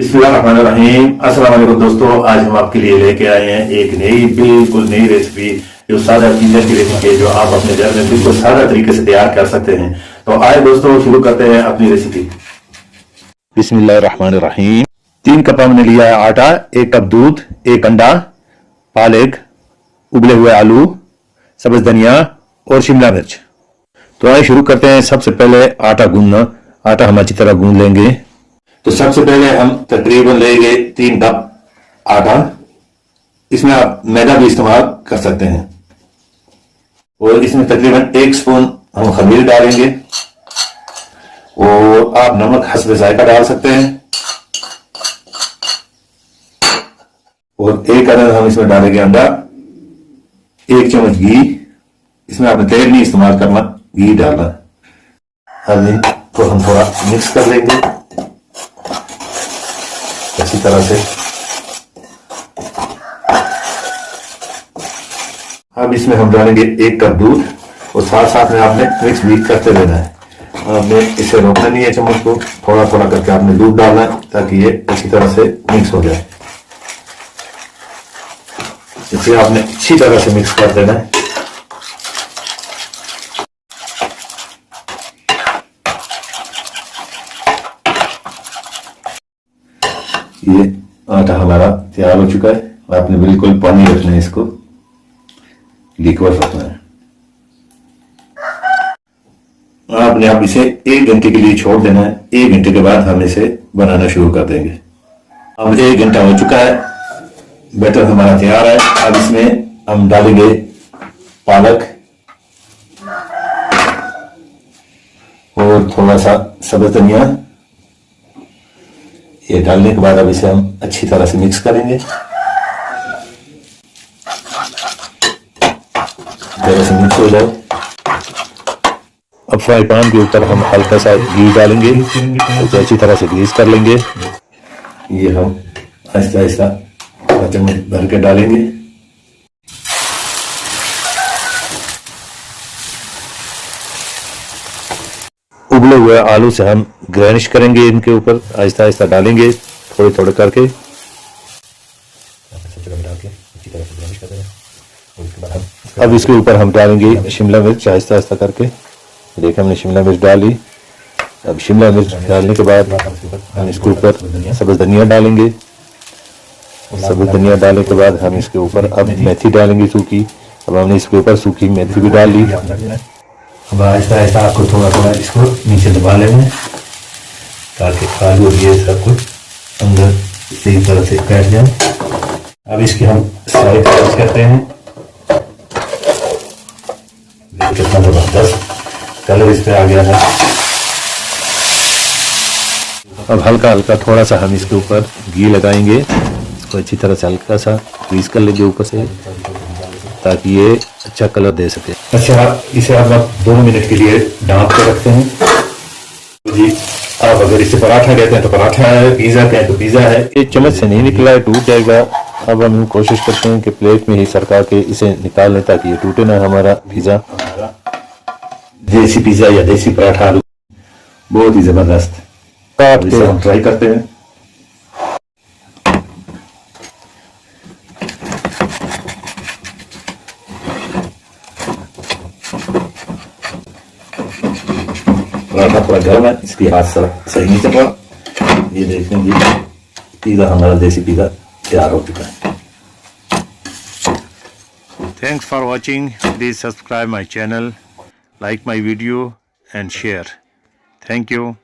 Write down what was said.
बिस्मिल्लाहिर्रहमानिर्रहीम। अस्सलाम वालेकुम दोस्तों, आज हम आपके लिए लेके आए हैं एक नई बिल्कुल नई रेसिपी जो सादा पिज़्ज़ा की रेसिपी है, जो आप अपने घर में बिल्कुल सादा तरीके से तैयार कर सकते हैं। तो आए दोस्तों, शुरू करते हैं अपनी रेसिपी। बिस्मिल्लाहिर्रहमानिर्रहीम। 3 कप हमने लिया है आटा, 1 कप दूध, 1 अंडा, पालक, उबले हुए आलू, सब्ज धनिया और शिमला मिर्च। तो आइए शुरू करते हैं। सबसे पहले आटा गूंदना। आटा हम अच्छी तरह गूंद लेंगे। तो सबसे पहले हम तकरीबन लेंगे 3 कप आटा। इसमें आप मैदा भी इस्तेमाल कर सकते हैं। और इसमें तकरीबन 1 स्पून हम खमीर डालेंगे और आप नमक हस्ब जायका डाल सकते हैं। और 1 अदद हम इसमें डालेंगे अंडा, 1 चम्मच घी। इसमें आपने तेल नहीं इस्तेमाल करना, घी डालना। अब इनको हम थोड़ा मिक्स कर लेंगे अच्छी तरह से। अब इसमें हम डालेंगे 1 कप दूध और साथ साथ में आपने मिक्स भी करते रहना है। आपने इसे रोकना नहीं है, चम्मच को थोड़ा थोड़ा करके आपने दूध डालना है ताकि ये अच्छी तरह से मिक्स हो जाए। इसे आपने अच्छी तरह से मिक्स कर देना है। ये आटा हमारा तैयार हो चुका है। आपने बिल्कुल पानी रखना है, इसको लिक्विड रखना है। आपने अब इसे 1 घंटे के लिए छोड़ देना है। 1 घंटे के बाद हम इसे बनाना शुरू कर देंगे। अब 1 घंटा हो चुका है, बैटर हमारा तैयार है। अब इसमें हम डालेंगे पालक और थोड़ा सा सब्ज धनिया। ये डालने के बाद अब इसे हम अच्छी तरह से मिक्स करेंगे। जरा से मिक्स हो जाए। अब फ्राई पैन के ऊपर हम हल्का सा घी डालेंगे, तो अच्छी तरह से ग्रीस कर लेंगे। ये हम आहिस्ता आहिस्ता चम्मच भर के डालेंगे। उबले हुए आलू से हम गार्निश करेंगे, इनके ऊपर आहिस्ता आहिस्ता डालेंगे थोड़े थोड़े करके। अब इसके ऊपर हम डालेंगे शिमला मिर्च आहिस्ता आहिस्ता करके। देखिए हमने शिमला मिर्च डाली। अब शिमला मिर्च डालने के बाद हम इसके ऊपर सब्ज धनिया डालेंगे। सब्ज धनिया डालने के बाद हम इसके ऊपर अब मेथी डालेंगे सूखी। अब हमने इसके ऊपर सूखी मेथी भी डाल ली। अब आहिस्ता आहिस्ता आपको थोड़ा थोड़ा इसको नीचे दबा लेना है ताकि आलू और ये सब कुछ अंदर सही तरह से बैठ जाए। अब इसकी हम साइड करते हैं। कितना जबरदस्त कलर इस पे आ गया है। अब हल्का हल्का थोड़ा सा हम इसके ऊपर घी लगाएंगे। इसको अच्छी तरह से हल्का सा ग्रीस कर लेंगे ऊपर से ताकि ये अच्छा कलर दे सके। अच्छा, इसे आप 2 मिनट के लिए ढाँप के रखते हैं। तो जी, आप अगर इसे पराठा कहते हैं तो पराठा है, पिज़्ज़ा कहते हैं तो पिज़्ज़ा है। ये चम्मच से नहीं निकला है, टूट जाएगा। अब हम कोशिश करते हैं कि प्लेट में ही सरका के इसे निकाल लें ताकि ये टूटे ना हमारा पिज़्ज़ा। देसी पिज़्ज़ा या देसी पराठा आलू बहुत ही जबरदस्त। इसे हम ट्राई करते हैं। पराठा थोड़ा गर्म है, इसलिए हाथ सही नहीं चल रहा। ये देखने की पिज़्ज़ा हमारा देसी पिज़्ज़ा तैयार हो चुका है। Thanks for watching. Please subscribe my channel, like my video and share. Thank you.